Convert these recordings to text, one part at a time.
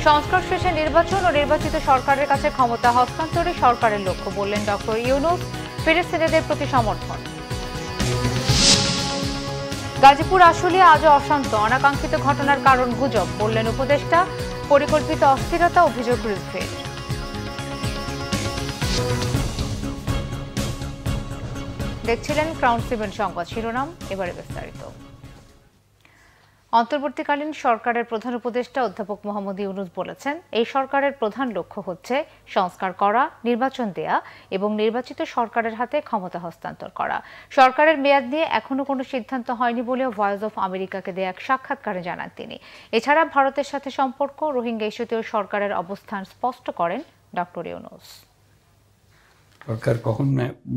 সংস্কার শেষে নির্বাচন ও নির্বাচিত সরকারের কাছে ক্ষমতা হস্তান্তরে সরকারের লক্ষ্য, বললেন ডক্টর ইউনূস। ফিলিস্তিনিদের প্রতি সমর্থন। গাজীপুর আশুলিয়া আজও অশান্ত, অনাকাঙ্ক্ষিত ঘটনার কারণ গুজব, বললেন উপদেষ্টা। পরিকল্পিত অস্থিরতা অভিযোগ বিরুদ্ধে। দেখছিলেন ক্রাউন সিমেন্ট সংবাদ শিরোনাম, এবারে বিস্তারিত। অন্তর্বর্তীকালীন সরকারের প্রধান উপদেষ্টা অধ্যাপক মোহাম্মদ ইউনূস বলেছেন, এই সরকারের প্রধান লক্ষ্য হচ্ছে সংস্কার করা, নির্বাচন দেয়া এবং নির্বাচিত সরকারের হাতে ক্ষমতা হস্তান্তর করা। সরকারের মেয়াদ নিয়ে এখনো কোনো সিদ্ধান্ত হয়নি বলেও ভয়েস অফ আমেরিকাকে দেয়া এক সাক্ষাৎকারে জানান তিনি। এছাড়া ভারতের সাথে সম্পর্ক, রোহিঙ্গা ইস্যুতেও সরকারের অবস্থান স্পষ্ট করেন ডক্টর ইউনূস। সরকার কখন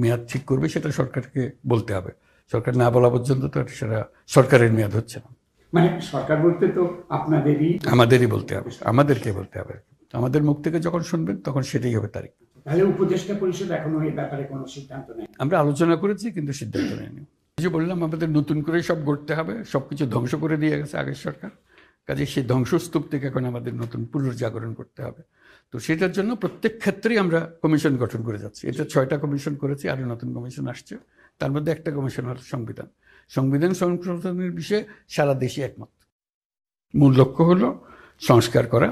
মেয়াদ ঠিক করবে সেটা সরকারকে বলতে হবে। সরকার না বলা পর্যন্ত তো সেটা সরকারের মেয়াদ হচ্ছে না। মানে সরকার বলতে তো আমাদেরই বলতে হবে, আমাদেরকে বলতে হবে। আমাদের মুখ থেকে যখন শুনবেন তখন সেটাই হবে তারিখ। তাহলে উপদেষ্টা পরিষদ এখনো এই ব্যাপারে কোনো সিদ্ধান্ত নেই। আমরা আলোচনা করেছি কিন্তু সিদ্ধান্ত নেয়নি। যে বললাম, আমাদের নতুন করে সব গড়তে হবে। সবকিছু ধ্বংস করে দিয়ে গেছে আগের সরকার, কাজে সেই ধ্বংসস্তূপ থেকে এখন আমাদের নতুন পুনর্জাগরণ করতে হবে। তো সেটার জন্য প্রত্যেক ক্ষেত্রেই আমরা কমিশন গঠন করে যাচ্ছি। এটা 6টা কমিশন করেছি, আরও নতুন কমিশন আসছে। তার মধ্যে একটা কমিশন হল সংবিধান সংশোধনের বিষয়ে সারা দেশে একমত। মূল লক্ষ্য হলো সংস্কার করা,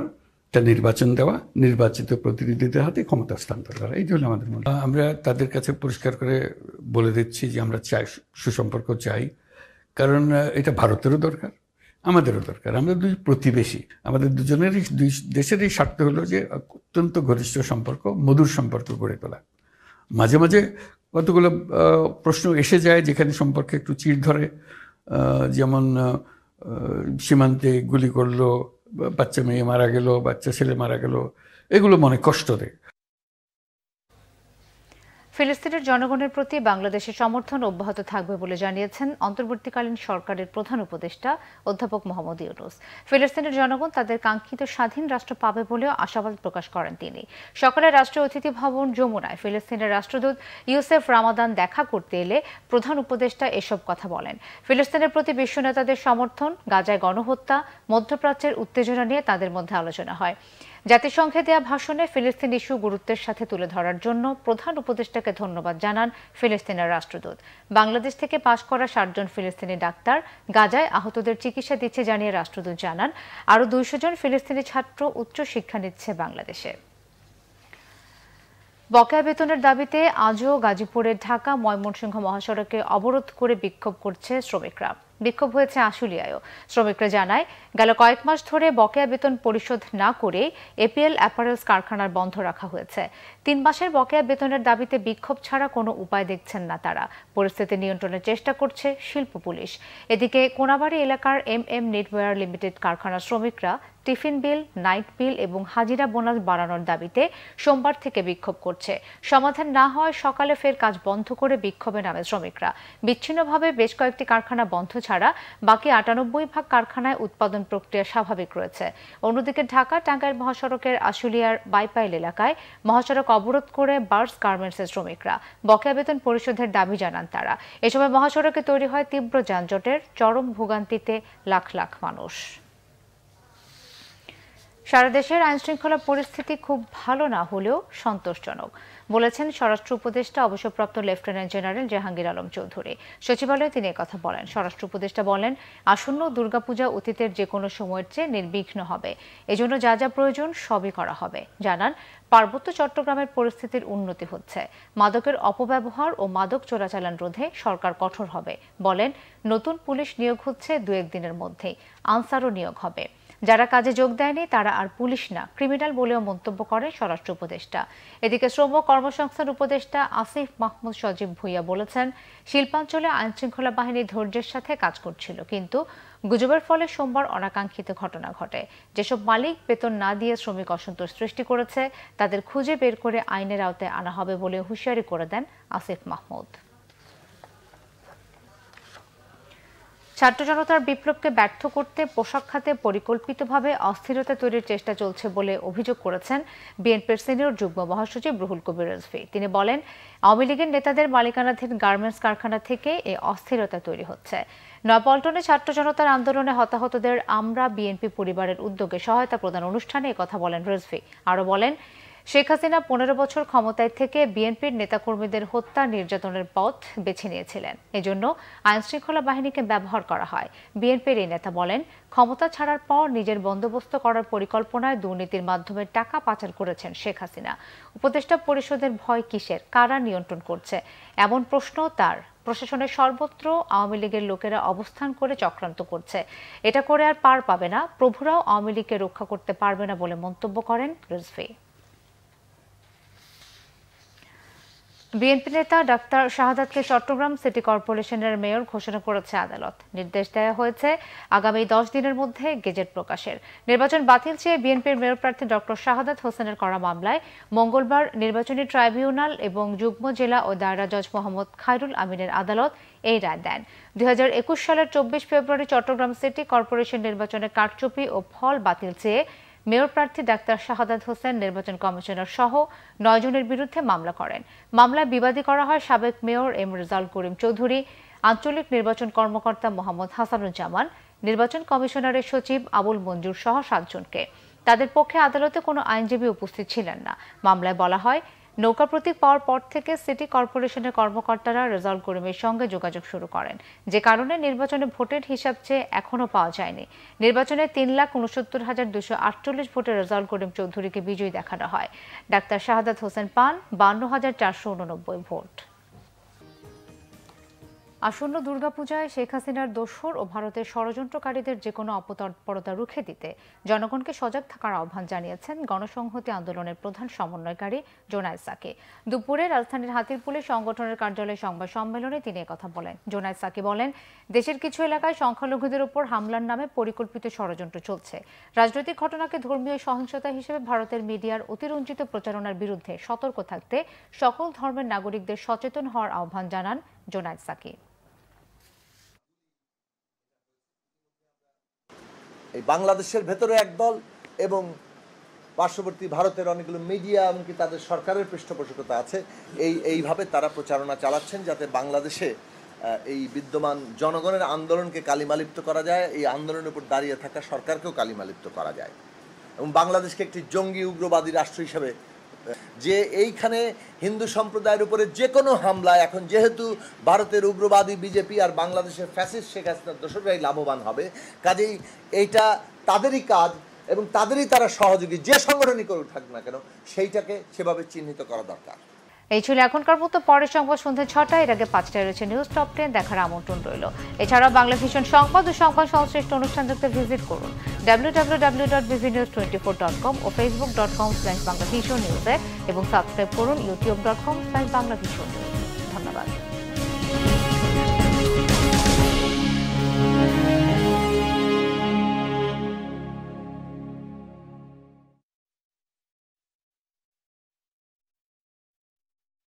একটা নির্বাচন দেওয়া, নির্বাচিত প্রতিনিধিদের হাতে ক্ষমতা হস্তান্তর করা। এই হলো আমাদের মূল। আমরা তাদের কাছে পরিষ্কার করে বলে দিচ্ছি যে আমরা চাই, সুসম্পর্ক চাই, কারণ এটা ভারতেরও দরকার, আমাদেরও দরকার। আমরা দুই প্রতিবেশী, আমাদের দুজনেরই, দুই দেশেরই স্বার্থ হলো যে অত্যন্ত ঘনিষ্ঠ সম্পর্ক, মধুর সম্পর্ক গড়ে তোলা। মাঝে মাঝে কতগুলো প্রশ্ন এসে যায় যেখানে সম্পর্কে একটু চিড় ধরে, যেমন সীমান্তে গুলি করলো, বাচ্চা মেয়ে মারা গেল, বাচ্চা ছেলে মারা গেল, এগুলো মনে কষ্ট দেয়। ফিলিস্তিনের জনগণের প্রতি বাংলাদেশের সমর্থন অব্যাহত থাকবে বলে জানিয়েছেন অন্তর্বর্তীকালীন সরকারের প্রধান উপদেষ্টা অধ্যাপক মোহাম্মদ ইউনূস। ফিলিস্তিনের জনগণ তাদের কাঙ্ক্ষিত স্বাধীন রাষ্ট্র পাবে বলেও আশাবাদ প্রকাশ করেন তিনি। সকালে রাষ্ট্রীয় অতিথি ভবন যমুনায় ফিলিস্তিনের রাষ্ট্রদূত ইউসেফ রামাদান দেখা করতে এলে প্রধান উপদেষ্টা এসব কথা বলেন। ফিলিস্তিনের প্রতি বিশ্ব নেতাদের সমর্থন, গাজায় গণহত্যা, মধ্যপ্রাচ্যের উত্তেজনা নিয়ে তাদের মধ্যে আলোচনা হয়। জাতিসংঘে দেয়া ভাষণে ফিলিস্তিন ইস্যু গুরুত্বের সাথে তুলে ধরার জন্য প্রধান উপদেষ্টাকে ধন্যবাদ জানান ফিলিস্তিনের রাষ্ট্রদূত। বাংলাদেশ থেকে পাশ করা 60 জন ফিলিস্তিনি ডাক্তার গাজায় আহতদের চিকিৎসা দিচ্ছে জানিয়ে রাষ্ট্রদূত জানান, আরও 200 জন ফিলিস্তিনি ছাত্র উচ্চ শিক্ষা নিচ্ছে বাংলাদেশে। বকেয়া বেতনের দাবিতে আজও গাজীপুরের ঢাকা ময়মনসিংহ মহাসড়কে অবরোধ করে বিক্ষোভ করছে শ্রমিকরা। বিক্ষোভ হয়েছে আশুলিয়ায়ও। শ্রমিকরা জানায়, গেল কয়েক মাস ধরে বকেয়া বেতন পরিশোধ না করে এপিএল অ্যাপারেলস কারখানার বন্ধ রাখা হয়েছে। 3 মাসের বকেয়া বেতনের দাবিতে বিক্ষোভ ছাড়া কোনো উপায় দেখছেন না তারা। পরিস্থিতি নিয়ন্ত্রণের চেষ্টা করছে শিল্প পুলিশ। এদিকে কোনাবাড়ী এলাকার এম নেটওয়্যার লিমিটেড কারখানার শ্রমিকরা টিফিন বিল, নাইট বিল এবং হাজিরা বোনাস বাড়ানোর দাবিতে সোমবার থেকে বিক্ষোভ করছে। সমাধান না হওয়ায় সকালে ফের কাজ বন্ধ করে বিক্ষোভে নামে শ্রমিকরা। বিচ্ছিন্নভাবে বেশ কয়েকটি কারখানা বন্ধ ছাড়া বাকি 98% কারখানায় উৎপাদন প্রক্রিয়া স্বাভাবিক রয়েছে। অন্যদিকে ঢাকা টাঙ্গাইল মহাসড়কের আশুলিয়ার বাইপাইল এলাকায় মহাসড়ক অবরোধ করে বার্স গার্মেন্টসের শ্রমিকরা বকেয়া বেতন পরিশোধের দাবি জানান তারা। এ সময় মহাসড়কে তৈরি হয় তীব্র যানজটের, চরম ভোগান্তিতে লাখ লাখ মানুষ। সারা দেশের আইনশৃঙ্খলা পরিস্থিতি খুব ভালো না হলেও সন্তোষজনক বলেছেন স্বরাষ্ট্র উপদেষ্টা অবসরপ্রাপ্ত লেফটেন্যান্ট জেনারেল জাহাঙ্গীর আলম চৌধুরী। সচিবালয়ে তিনি একথা বলেন। স্বরাষ্ট্র উপদেষ্টা বলেন, আসন্ন দুর্গাপূজা অতীতের যে কোনো সময়ের চেয়ে নির্বিঘ্ন হবে। এজন্য যা যা প্রয়োজন সবই করা হবে। জানান, পার্বত্য চট্টগ্রামের পরিস্থিতির উন্নতি হচ্ছে। মাদকের অপব্যবহার ও মাদক চোরাচালান রোধে সরকার কঠোর হবে। বলেন, নতুন পুলিশ নিয়োগ হচ্ছে 2-1 দিনের মধ্যেই। আনসারও নিয়োগ হবে। যারা কাজে যোগ দেয়নি তারা আর পুলিশ না, ক্রিমিনাল বলেও মন্তব্য করেন স্বরাষ্ট্র উপদেষ্টা। এদিকে শ্রম কর্মসংস্থান উপদেষ্টা আসিফ মাহমুদ সজীব ভুইয়া বলেছেন, শিল্পাঞ্চলে আইনশৃঙ্খলা বাহিনী ধৈর্যের সাথে কাজ করছিল, কিন্তু গুজবের ফলে সোমবার অনাকাঙ্ক্ষিত ঘটনা ঘটে। যেসব মালিক বেতন না দিয়ে শ্রমিক অসন্তোষ সৃষ্টি করেছে তাদের খুঁজে বের করে আইনের আওতায় আনা হবে বলে হুঁশিয়ারি করে দেন আসিফ মাহমুদ। ছাত্র জনতার বিপ্লবকে ব্যর্থ করতে পোশাক খাতে পরিকল্পিতভাবে অস্থিরতা তৈরির চেষ্টা চলছে বলে অভিযোগ করেছেন বিএনপির সিনিয়র যুগ্ম মহাসচিব রুহুল কবির রিজভী। তিনি বলেন, আওয়ামী লীগের নেতাদের মালিকানাধীন গার্মেন্টস কারখানা থেকে এই অস্থিরতা তৈরি হচ্ছে। নয়াপল্টনে ছাত্র জনতার আন্দোলনে হতাহতদের আমরা বিএনপি পরিবারের উদ্যোগে সহায়তা প্রদান অনুষ্ঠানে একথা বলেন রিজভী। আরও বলেন, শেখ হাসিনা 15 বছর ক্ষমতায় থেকে বিএনপির নেতাকর্মীদের হত্যা নির্যাতনের পথ বেছে নিয়েছিলেন। এজন্য আইনশৃঙ্খলা বাহিনীকে ব্যবহার করা হয়। বিএনপির এই নেতা বলেন, ক্ষমতা ছাড়ার পর নিজের বন্দোবস্ত করার পরিকল্পনায় দুর্নীতির মাধ্যমে টাকা পাচার করেছেন শেখ হাসিনা। উপদেষ্টা পরিষদের ভয় কিসের, কারা নিয়ন্ত্রণ করছে, এমন প্রশ্ন তার। প্রশাসনের সর্বত্র আওয়ামী লীগের লোকেরা অবস্থান করে চক্রান্ত করছে। এটা করে আর পার পাবে না, প্রভুরাও আওয়ামী লীগকে রক্ষা করতে পারবে না বলে মন্তব্য করেন রিজভী। বিএনপি নেতা ডাক্তার শাহাদাতকে চট্টগ্রাম সিটি কর্পোরেশনের মেয়র ঘোষণা করেছে আদালত। নির্দেশ দেওয়া হয়েছে আগামী 10 দিনের মধ্যে গেজেট প্রকাশের। নির্বাচন বাতিল চেয়ে বিএনপির মেয়র প্রার্থী ডক্টর শাহাদাত হোসেনের করা মামলায় মঙ্গলবার নির্বাচনী ট্রাইব্যুনাল এবং যুগ্ম জেলা ও দায়রা জজ মোহাম্মদ খায়রুল আমিনের আদালত এই রায় দেন। 2021 সালের 24 ফেব্রুয়ারি চট্টগ্রাম সিটি কর্পোরেশন নির্বাচনের কারচুপি ও ফল বাতিল চেয়ে মেয়র প্রার্থী ডাক্তার শাহাদাত হোসেন নির্বাচন কমিশনার সহ 9 জনের বিরুদ্ধে মামলা করেন। মামলায় বিবাদী করা হয় সাবেক মেয়র এম রেজাউল করিম চৌধুরী, আঞ্চলিক নির্বাচন কর্মকর্তা মোহাম্মদ হাসানুজ্জামান, নির্বাচন কমিশনারের সচিব আবুল মঞ্জুর সহ 7 জনকে। তাদের পক্ষে আদালতে কোনো আইনজীবী উপস্থিত ছিলেন না। মামলায় বলা হয়, নৌকা প্রতীক পাওয়ার পর থেকে সিটি কর্পোরেশনের কর্মকর্তারা রেজাউল করিমের সঙ্গে যোগাযোগ শুরু করেন, যে কারণে নির্বাচনে ভোটের হিসাব চেয়ে এখনও পাওয়া যায়নি। নির্বাচনে 3,69,248 ভোটে রেজাউল করিম চৌধুরীকে বিজয়ী দেখানো হয়। ডাক্তার শাহাদাত হোসেন পান 52,489 ভোট। আসন্ন দুর্গাপূজায় শেখ হাসিনার দোসর ও ভারতের ষড়যন্ত্রকারীদের যেকোনো অপতৎপরতা রুখে দিতে জনগণকে সজাগ থাকার আহ্বান জানিয়েছেন গণসংহতি আন্দোলনের প্রধান সমন্বয়কারী জোনায়েদ সাকি। দুপুরে রাজধানীর হাতিরপুলে সংগঠনের কার্যালয়ে সংবাদ সম্মেলনে তিনি একথা বলেন। জোনায়েদ সাকি বলেন, দেশের কিছু এলাকায় সংখ্যালঘুদের উপর হামলার নামে পরিকল্পিত ষড়যন্ত্র চলছে। রাজনৈতিক ঘটনাকে ধর্মীয় সহিংসতা হিসেবে ভারতের মিডিয়ার অতিরঞ্জিত প্রচারণার বিরুদ্ধে সতর্ক থাকতে সকল ধর্মের নাগরিকদের সচেতন হওয়ার আহ্বান জানান জোনায়েদ সাকি। এই বাংলাদেশের ভেতরে একদল এবং পার্শ্ববর্তী ভারতের অনেকগুলো মিডিয়া এমনকি তাদের সরকারের পৃষ্ঠপোষকতা আছে, এইভাবে তারা প্রচারণা চালাচ্ছেন যাতে বাংলাদেশে এই বিদ্যমান জনগণের আন্দোলনকে কালিমালিপ্ত করা যায়, এই আন্দোলনের উপর দাঁড়িয়ে থাকা সরকারকেও কালিমালিপ্ত করা যায় এবং বাংলাদেশকে একটি জঙ্গি উগ্রবাদী রাষ্ট্র হিসেবে যে এইখানে হিন্দু সম্প্রদায়ের উপরে যে কোনো হামলা এখন যেহেতু ভারতের উগ্রবাদী বিজেপি আর বাংলাদেশের ফ্যাসিস্ট শেখ হাসিনার দোসররাই লাভবান হবে, কাজেই এইটা তাদেরই কাজ এবং তাদেরই তারা সহযোগী, যে সংগঠনই করুক থাক না কেন সেইটাকে সেভাবে চিহ্নিত করা দরকার। এই ছিল এখনকার মতো। পরের সংবাদ সন্ধ্যা 6টায়, এর আগে 5টায় রয়েছে নিউজ টপ 10 দেখার আমন্ত্রণ রইল। এছাড়াও বাংলা ভিশন সংবাদ ও সংবাদ সংশ্লিষ্ট অনুষ্ঠান দেখতে ভিজিট করুন www.bvnews24.com ও facebook.com/banglavishonews এবং সাবস্ক্রাইব করুন youtube.com/banglavishonews।